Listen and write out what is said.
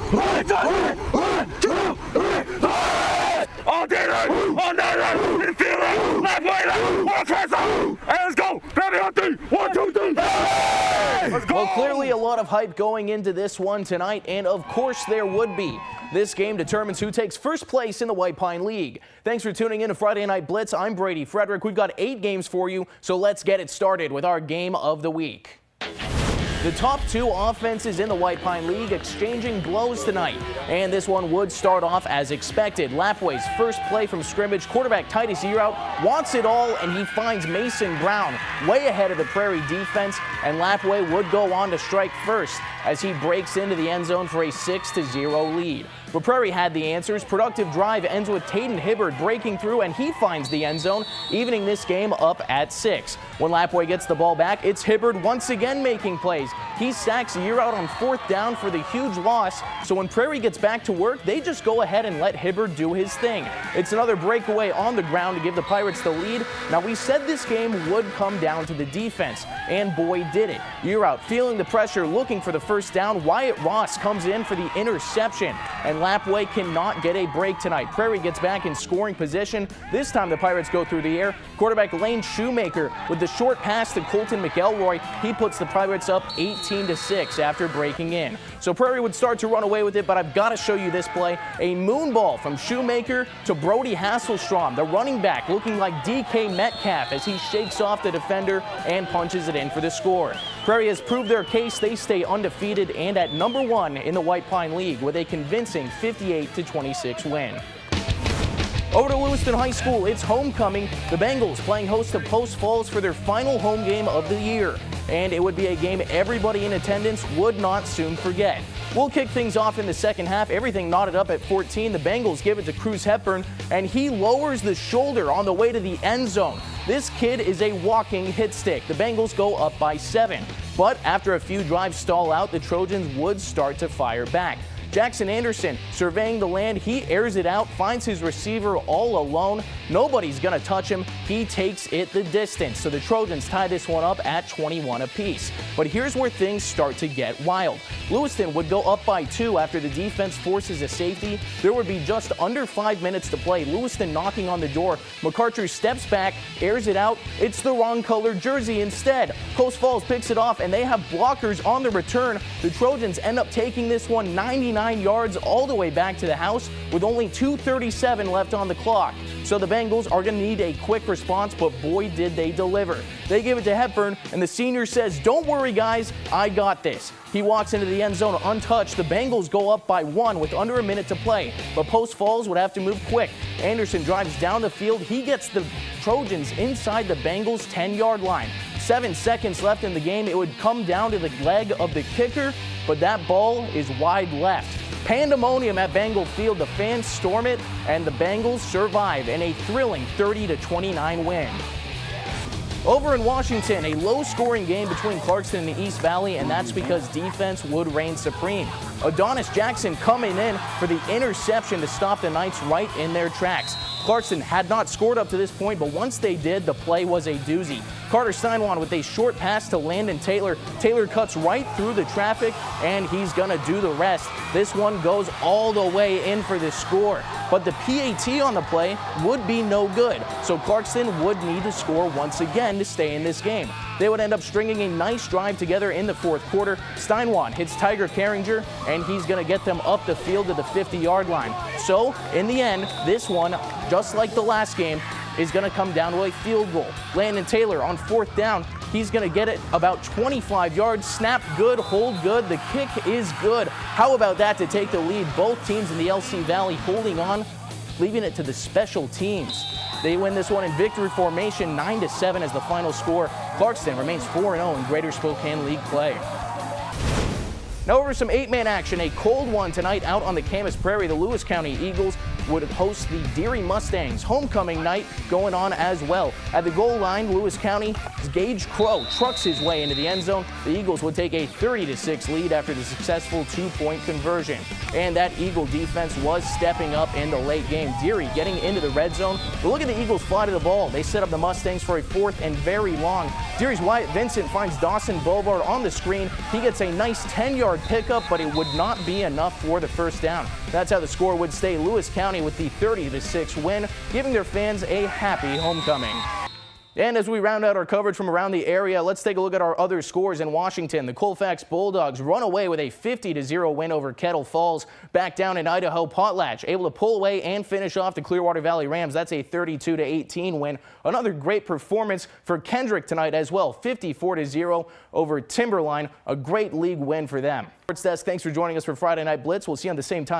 All day long, all night long, in the field, Lapway, and let's go. Ready on 3, 1, 2, 3. Let's go. Well, clearly a lot of hype going into this one tonight, and of course there would be. This game determines who takes first place in the White Pine League. Thanks for tuning in to Friday Night Blitz. I'm Brady Frederick. We've got 8 games for you, so let's get it started with our game of the week. The top 2 offenses in the White Pine League exchanging blows tonight, and this one would start off as expected. Lapway's first play from scrimmage, quarterback Titus Yearout wants it all, and he finds Mason Brown way ahead of the Prairie defense, and Lapway would go on to strike first as he breaks into the end zone for a 6-0 lead. But Prairie had the answers. Productive drive ends with Taden Hibbard breaking through, and he finds the end zone, evening this game up at 6. When Lapway gets the ball back, it's Hibbard once again making plays. He sacks Yearout on 4th down for the huge loss, so when Prairie gets back to work, they just go ahead and let Hibbard do his thing. It's another breakaway on the ground to give the Pirates the lead. Now, we said this game would come down to the defense, and boy did it. Yearout feeling the pressure, looking for the first down. Wyatt Ross comes in for the interception, and Lapway cannot get a break tonight. Prairie gets back in scoring position. This time the Pirates go through the air. Quarterback Lane Shoemaker with the short pass to Colton McElroy. He puts the Pirates up 18-6 after breaking in. So Prairie would start to run away with it, but I've got to show you this play. A moon ball from Shoemaker to Brody Hasselstrom, the running back, looking like DK Metcalf as he shakes off the defender and punches it in for the score. Prairie has proved their case. They stay undefeated and at number 1 in the White Pine League with a convincing 58-26 win. Over to Lewiston High School, it's homecoming. The Bengals playing host to Post Falls for their final home game of the year. And it would be a game everybody in attendance would not soon forget. We'll kick things off in the second half. Everything knotted up at 14. The Bengals give it to Cruz Hepburn, and he lowers the shoulder on the way to the end zone. This kid is a walking hit stick. The Bengals go up by 7. But after a few drives stall out, the Trojans would start to fire back. Jackson Anderson surveying the land. He airs it out, finds his receiver all alone. Nobody's going to touch him. He takes it the distance. So the Trojans tie this one up at 21 apiece. But here's where things start to get wild. Lewiston would go up by 2 after the defense forces a safety. There would be just under 5 minutes to play. Lewiston knocking on the door. McCartry steps back, airs it out. It's the wrong colored jersey instead. Post Falls picks it off, and they have blockers on the return. The Trojans end up taking this one 99 yards all the way back to the house with only 2:37 left on the clock. So the Bengals are going to need a quick response, but boy did they deliver. They give it to Hepburn, and the senior says, "Don't worry guys, I got this." He walks into the end zone untouched. The Bengals go up by 1 with under a minute to play, but Post Falls would have to move quick. Anderson drives down the field. He gets the Trojans inside the Bengals 10-yard line. 7 seconds left in the game. It would come down to the leg of the kicker, but that ball is wide left. Pandemonium at Bengal Field. The fans storm it, and the Bengals survive in a thrilling 30-29 win. Over in Washington, a low-scoring game between Clarkston and the East Valley, and that's because defense would reign supreme. Adonis Jackson coming in for the interception to stop the Knights right in their tracks. Clarkston had not scored up to this point, but once they did, the play was a doozy. Carter Steinwan with a short pass to Landon Taylor. Taylor cuts right through the traffic, and he's going to do the rest. This one goes all the way in for the score. But the PAT on the play would be no good, so Clarkston would need to score once again to stay in this game. They would end up stringing a nice drive together in the 4th quarter. Steinwan hits Tiger Carringer, and he's going to get them up the field to the 50-yard line. So, in the end, this one, just like the last game, is going to come down to a field goal. Landon Taylor on 4th down. He's going to get it about 25 yards. Snap good, hold good. The kick is good. How about that to take the lead? Both teams in the LC Valley holding on, leaving it to the special teams. They win this one in victory formation, 9-7 as the final score. Clarkston remains 4-0 in Greater Spokane League play. Now over some 8-man action, a cold one tonight out on the Camas Prairie. The Lewis County Eagles would host the Deary Mustangs. Homecoming night going on as well. At the goal line, Lewis County's Gage Crow trucks his way into the end zone. The Eagles would take a 30-6 lead after the successful 2-point conversion. And that Eagle defense was stepping up in the late game. Deary getting into the red zone. But look at the Eagles fly to the ball. They set up the Mustangs for a 4th and very long. Deary's Wyatt Vincent finds Dawson Bovard on the screen. He gets a nice 10-yard pickup, but it would not be enough for the first down. That's how the score would stay. Lewis County with the 30-6 win, giving their fans a happy homecoming. And as we round out our coverage from around the area, let's take a look at our other scores in Washington. The Colfax Bulldogs run away with a 50-0 win over Kettle Falls. Back down in Idaho, Potlatch able to pull away and finish off the Clearwater Valley Rams. That's a 32-18 win. Another great performance for Kendrick tonight as well. 54-0 over Timberline. A great league win for them. Sports Desk, thanks for joining us for Friday Night Blitz. We'll see you on the same time.